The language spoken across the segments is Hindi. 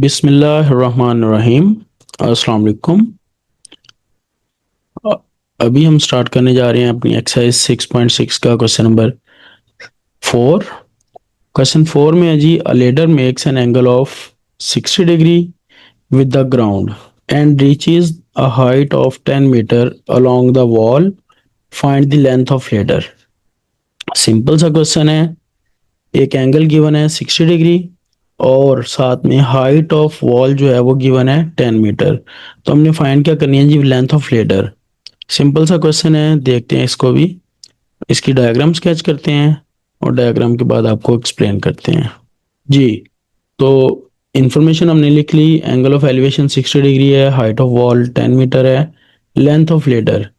बिस्मिल्लाहिर्रहमानिर्रहीम। अस्सलाम वालेकुम। अ- अभी हम स्टार्ट करने जा रहे हैं अपनी एक्सरसाइज 6.6 का क्वेश्चन नंबर 4। क्वेश्चन 4 में है जी, a ladder makes an angle of 60 degree with the ground and reaches a height of 10 metre along the wall, find the length of ladder. Simple सा क्वेश्चन है। एक एंगल गिवन है 60 डिग्री और साथ में हाइट ऑफ वॉल जो है वो गिवन है 10 मीटर। तो हमने फाइंड क्या करनी है जी, लेंथ ऑफ लेडर। सिंपल सा क्वेश्चन है, देखते हैं इसको भी। इसकी डायग्राम स्केच करते हैं और डायग्राम के बाद आपको एक्सप्लेन करते हैं जी। तो इंफॉर्मेशन हमने लिख ली। एंगल ऑफ एलिवेशन 60 डिग्री है, हाइट ऑफ वॉल 10 मीटर है, लेंथ ऑफ लेडर।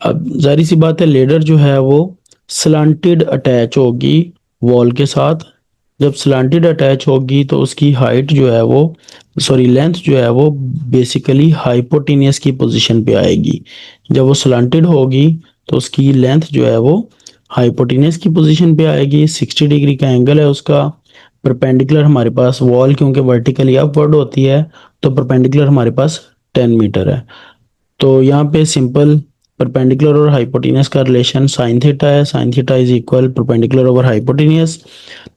अब जारी सी बात है, लेडर जो है वो स्लांटेड अटैच होगी वॉल के साथ। जब स्लांटेड अटैच होगी तो उसकी हाइट जो है वो, सॉरी लेंथ जो है वो बेसिकली हाइपोटेनियस की पोजीशन पे आएगी। जब वो स्लांटेड होगी तो उसकी लेंथ जो है वो हाइपोटेनियस की पोजीशन पे आएगी। 60 डिग्री का एंगल है उसका। परपेंडिकुलर हमारे पास वॉल क्योंकि वर्टिकली अपवर्ड होती है तो परपेंडिकुलर हमारे पास 10 मीटर है। तो यहाँ पे सिंपल परपेंडिकुलर और हाइपोटेनियस का रिलेशन साइन थीटा है। Sine theta is equal perpendicular over hypotenuse.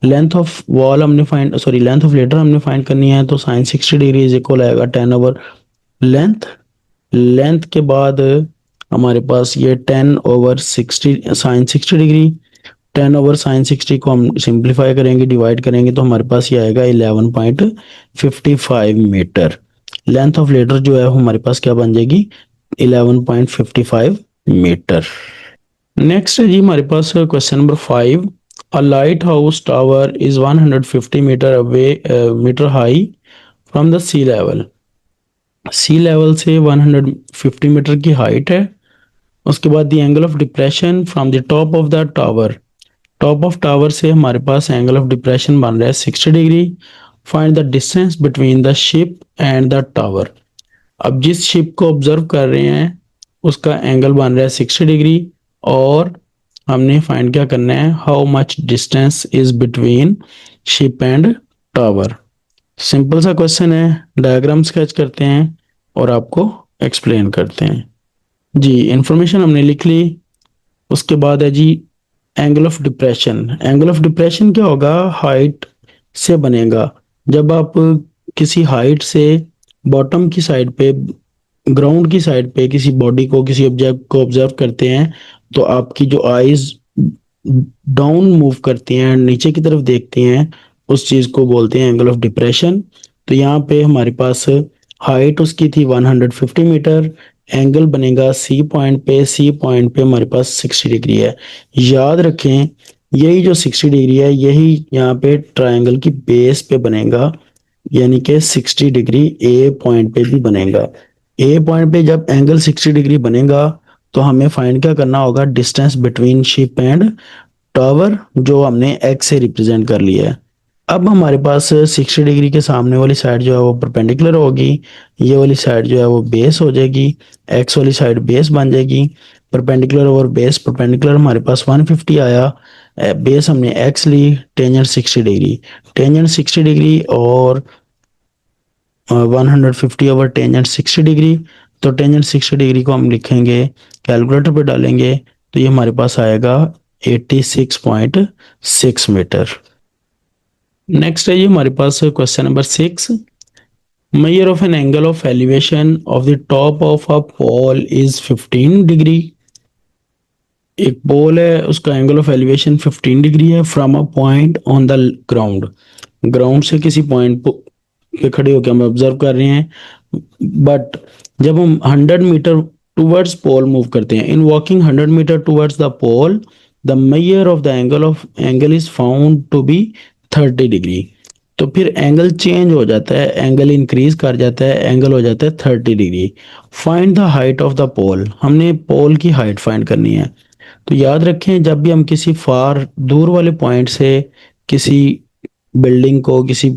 Length of wall हमने find, sorry length of ladder हमने फाइंड करनी है, तो साइन 60 डिग्री इज इक्वल आएगा 10 ओवर लेंथ। लेंथ के बाद हमारे पास ये 10 over 60 sine 60 degree. 10 over sine 60 को हम सिंप्लीफाई करेंगे, डिवाइड करेंगे तो हमारे पास ये आएगा 11.55 मीटर। लेंथ ऑफ लेडर जो है हमारे पास क्या बन जाएगी, 11.55 मीटर। नेक्स्ट है जी हमारे पास question number 5। A lighthouse tower is 150 metre away metre high from the sea level. Sea level से 150 मीटर की हाइट है। उसके बाद the angle of depression from the top of the tower. Top of tower से हमारे पास एंगल ऑफ डिप्रेशन बन रहा है 60 degree. Find the distance between the ship and the tower. अब जिस शिप को ऑब्जर्व कर रहे हैं उसका एंगल बन रहा है 60 डिग्री और हमने फाइंड क्या करना है, how much distance is between ship and tower. Simple सा क्वेश्चन है, डायग्राम स्केच करते हैं और आपको एक्सप्लेन करते हैं जी। इंफॉर्मेशन हमने लिख ली। उसके बाद है जी angle of depression. Angle of depression क्या होगा, हाइट से बनेगा। जब आप किसी हाइट से बॉटम की साइड पे, ग्राउंड की साइड पे किसी बॉडी को, किसी ऑब्जेक्ट को ऑब्जर्व करते हैं तो आपकी जो आईज डाउन मूव करती हैं, नीचे की तरफ देखती हैं, उस चीज को बोलते हैं एंगल ऑफ डिप्रेशन। तो यहाँ पे हमारे पास हाइट उसकी थी 150 मीटर। एंगल बनेगा सी पॉइंट पे, सी पॉइंट पे हमारे पास 60 डिग्री है। याद रखें यही जो 60 डिग्री है यही यहाँ पे ट्रायंगल की बेस पे बनेगा, यानी कि 60 डिग्री ए पॉइंट पे भी बनेगा। ए पॉइंट पे जब एंगल 60 डिग्री बनेगा तो हमें फाइंड क्या करना होगा, distance between ship and tower, जो हमने एक्स से रिप्रेजेंट कर लिया है। अब हमारे पास 60 डिग्री के सामने वाली साइड जो है वो परपेंडिकुलर होगी, ये वाली साइड जो है वो बेस हो जाएगी, एक्स वाली साइड बेस बन जाएगी। परपेंडिकुलर ओवर बेस, परपेंडिकुलर हमारे पास 150 आया, बेस हमने एक्स ली, टेंजेंट 60 डिग्री। टेंजेंट 60 डिग्री और 150 ओवर टेंजेंट 60 डिग्री। तो टेंजेंट 60 डिग्री को हम लिखेंगे, कैलकुलेटर पे डालेंगे तो ये हमारे पास आएगा 86.6 मीटर। नेक्स्ट है ये हमारे पास question number 6। Measure of an angle of elevation of the top of a pole is 15 degree. एक पोल है उसका एंगल ऑफ एलिवेशन 15 डिग्री है from a point on the ground. Ground से किसी पॉइंट पे खड़े होकर हम ऑब्जर्व कर रहे हैं। बट जब हम 100 मीटर टुवर्ड्स पोल मूव करते हैं, in walking 100 metre towards the pole, the measure of the angle is found to be 30 degree. तो फिर एंगल चेंज हो जाता है, एंगल इंक्रीज कर जाता है, एंगल हो जाता है 30 degree. Find the height of the pole. हमने पोल की हाइट फाइंड करनी है। तो याद रखें जब भी हम किसी फार दूर वाले पॉइंट से किसी बिल्डिंग को, किसी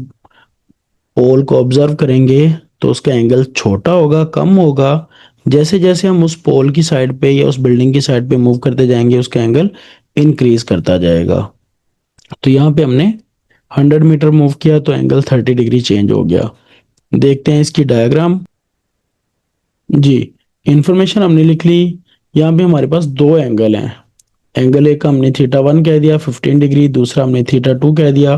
पोल को ऑब्जर्व करेंगे तो उसका एंगल छोटा होगा, कम होगा। जैसे जैसे हम उस पोल की साइड पे या उस बिल्डिंग की साइड पे मूव करते जाएंगे उसका एंगल इंक्रीज करता जाएगा। तो यहाँ पे हमने 100 मीटर मूव किया तो एंगल 30 डिग्री चेंज हो गया। देखते हैं इसकी डायग्राम। जी, इंफॉर्मेशन हमने लिख ली। यहाँ पे हमारे पास दो एंगल हैं। एंगल एक का हमने थीटा 1 कह दिया 15 डिग्री, दूसरा हमने थीटा 2 कह दिया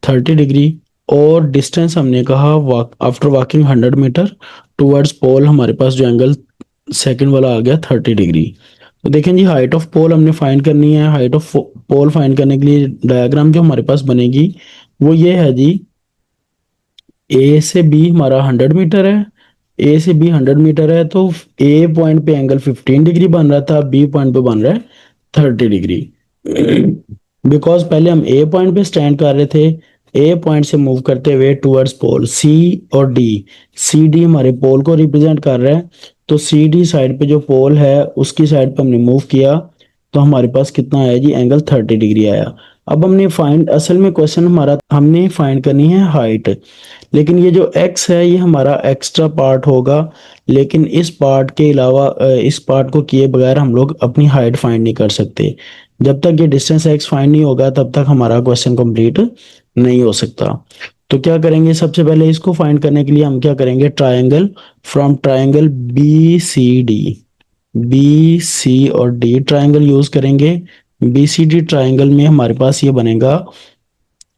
30 डिग्री। और डिस्टेंस हमने कहा आफ्टर वॉकिंग 100 मीटर टुवर्ड्स पोल, हमारे पास जो एंगल सेकंड वाला आ गया 30 डिग्री। तो देखें जी, हाइट ऑफ पोल हमने फाइंड करनी है। हाइट ऑफ पोल फाइंड करने के लिए डायग्राम जो हमारे पास बनेगी वो ये है जी। ए से बी हमारा 100 मीटर है। ए से बी 100 मीटर है, तो ए पॉइंट पे एंगल 15 डिग्री बन रहा था, बी पॉइंट पे बन रहा है 30 डिग्री। बिकॉज पहले हम ए पॉइंट पे स्टैंड कर रहे थे, ए पॉइंट से मूव करते हुए टुवर्ड्स पोल सी और डी। सी डी हमारे पोल को रिप्रेजेंट कर रहा है, तो सी डी साइड पे जो पोल है उसकी साइड पे हमने मूव किया, तो हमारे पास कितना आया जी, एंगल 30 डिग्री आया। अब हमने फाइंड, असल में क्वेश्चन हमारा हमने फाइंड करनी है हाइट, लेकिन ये जो x है ये हमारा एक्स्ट्रा पार्ट होगा। लेकिन इस पार्ट के अलावा इस पार्ट को किए बगैर हम लोग अपनी हाइट फाइंड नहीं कर सकते। जब तक ये डिस्टेंस x फाइंड नहीं होगा तब तक हमारा क्वेश्चन कंप्लीट नहीं हो सकता। तो क्या करेंगे, सबसे पहले इसको फाइंड करने के लिए हम क्या करेंगे, triangle from triangle B C और डी ट्राइंगल यूज करेंगे। बी सी डी ट्राइंगल में हमारे पास ये बनेगा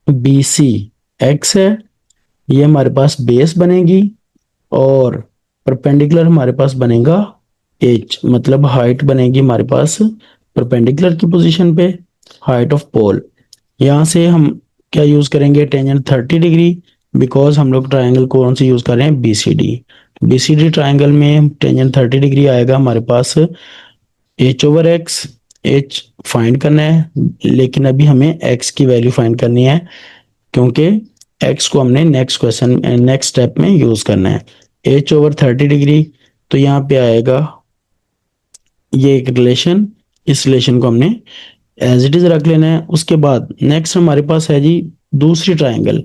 बी सी एक्स है, ये हमारे पास बेस बनेगी, और परपेंडिकुलर हमारे पास बनेगा एच, मतलब हाइट बनेगी हमारे पास परपेंडिकुलर की पोजीशन पे, हाइट ऑफ पोल। यहाँ से हम क्या यूज करेंगे, टेंजेंट 30 डिग्री, बिकॉज हम लोग ट्राइंगल कौन सी यूज कर रहे हैं, बीसीडी। बीसीडी ट्राइंगल में टेंजेंट 30 डिग्री आएगा हमारे पास H over X. H find करना है, लेकिन अभी हमें एक्स की वैल्यू फाइंड करनी है, क्योंकि x को हमने नेक्स्ट क्वेश्चन नेक्स्ट स्टेप में यूज करना है। h ओवर 30 डिग्री, तो यहाँ पे आएगा ये एक रिलेशन, इस रिलेशन को हमने एज इट इज रख लेना है। उसके बाद नेक्स्ट हमारे पास है जी दूसरी triangle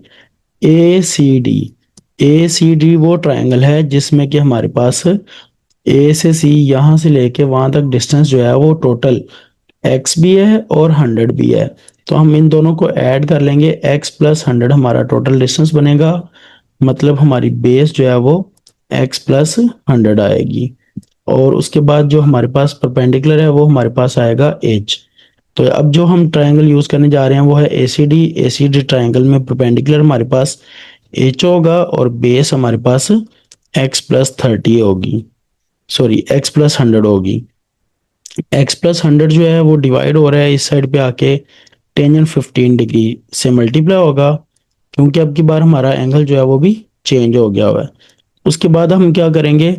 A C D. A C D वो ट्राइंगल है जिसमें कि हमारे पास ए से सी यहाँ से लेके वहां तक डिस्टेंस जो है वो टोटल x भी है और 100 भी है। तो हम इन दोनों को ऐड कर लेंगे, x प्लस 100 हमारा टोटल डिस्टेंस बनेगा, मतलब हमारी बेस जो है वो x प्लस 100 आएगी। और उसके बाद जो हमारे पास परपेंडिकुलर है वो हमारे पास आएगा h। तो अब जो हम ट्राइंगल यूज करने जा रहे हैं वो है एसीडी। एसीडी ट्राइंगल में परपेंडिकुलर हमारे पास h होगा और बेस हमारे पास x प्लस 30 होगी, सॉरी x प्लस 100 होगी। x प्लस 100 जो है वो डिवाइड हो रहा है इस साइड पे आके टेंजेंट 15 डिग्री से मल्टीप्लाई होगा, क्योंकि अब की बार हमारा एंगल जो है वो भी चेंज हो गया हुआ है। उसके बाद हम क्या करेंगे,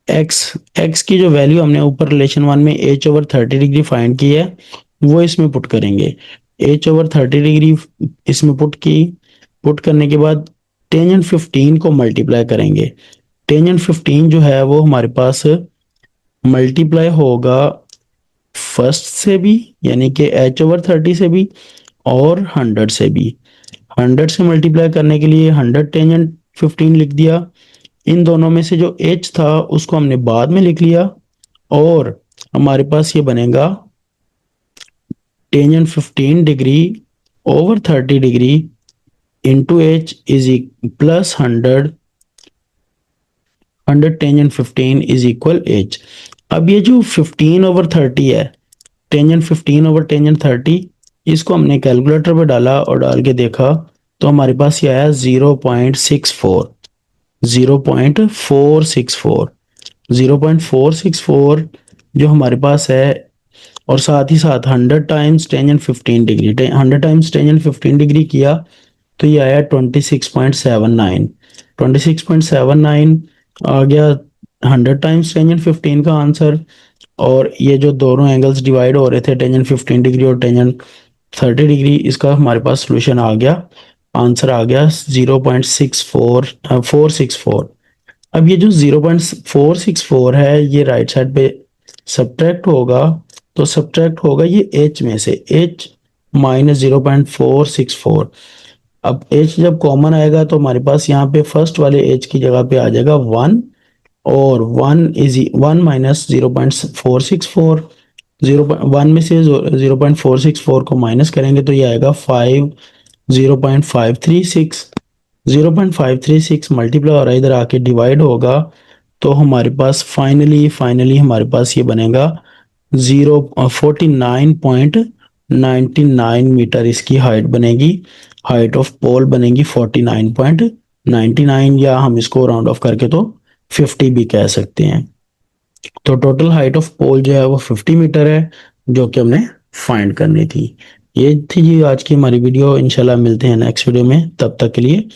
x की जो वैल्यू हमने ऊपर रिलेशन वन में h ओवर 30 डिग्री फाइंड की है वो इसमें पुट करेंगे। h ओवर 30 डिग्री इसमें पुट करने के बाद टेंजेंट 15 को मल्टीप्लाई करेंगे। टेंजेंट 15 जो है वो हमारे पास मल्टीप्लाई होगा फर्स्ट से भी, यानी कि h ओवर 30 से भी और 100 से भी। 100 से मल्टीप्लाई करने के लिए 100 टेंजेंट 15 लिख दिया। इन दोनों में से जो h था उसको हमने बाद में लिख लिया, और हमारे पास ये बनेगा tangent 15 degree over 30 degree into H is plus 100 tangent 15 is equal H. अब ये जो 15 ओवर 30 है, टेंजेंट 15 ओवर टेंजेंट 30, इसको हमने कैलकुलेटर पे डाला और डाल के देखा तो हमारे पास ये आया 0.64 0.464 0.464 जो हमारे पास है। और साथ ही साथ 100 times tangent 15 degree, 100 times tangent 15 degree किया तो ये आया 26.79 26.79 आ गया 100 टाइम्स टेंजेंट 15 का आंसर। और ये जो दोनों एंगल्स डिवाइड हो रहे थे टेंजेंट 15 डिग्री और टेंजेंट 30 डिग्री, इसका हमारे पास सोल्यूशन आ गया, आंसर आ गया 0.464। अब ये जो 0.464 है ये राइट साइड पे सब्ट्रैक्ट होगा, तो सब्ट्रैक्ट होगा ये h में से, h माइनस 0.464। अब h जब कॉमन आएगा तो हमारे पास यहाँ पे फर्स्ट वाले h की जगह पे आ जाएगा 1, और 1 माइनस 0.464, 1 में से 0.464 को माइनस करेंगे तो ये आएगा 0.536। 0.536 मल्टीप्लाई और इधर आके डिवाइड होगा तो हमारे पास फाइनली हमारे पास ये बनेगा 49.99 मीटर इसकी हाइट बनेगी। हाइट ऑफ पोल बनेगी 49.99, या हम इसको राउंड ऑफ करके तो 50 भी कह सकते हैं। तो टोटल हाइट ऑफ पोल जो है वो 50 मीटर है, जो कि हमने फाइंड करनी थी। ये थी जी आज की हमारी वीडियो। इंशाल्लाह मिलते हैं नेक्स्ट वीडियो में, तब तक के लिए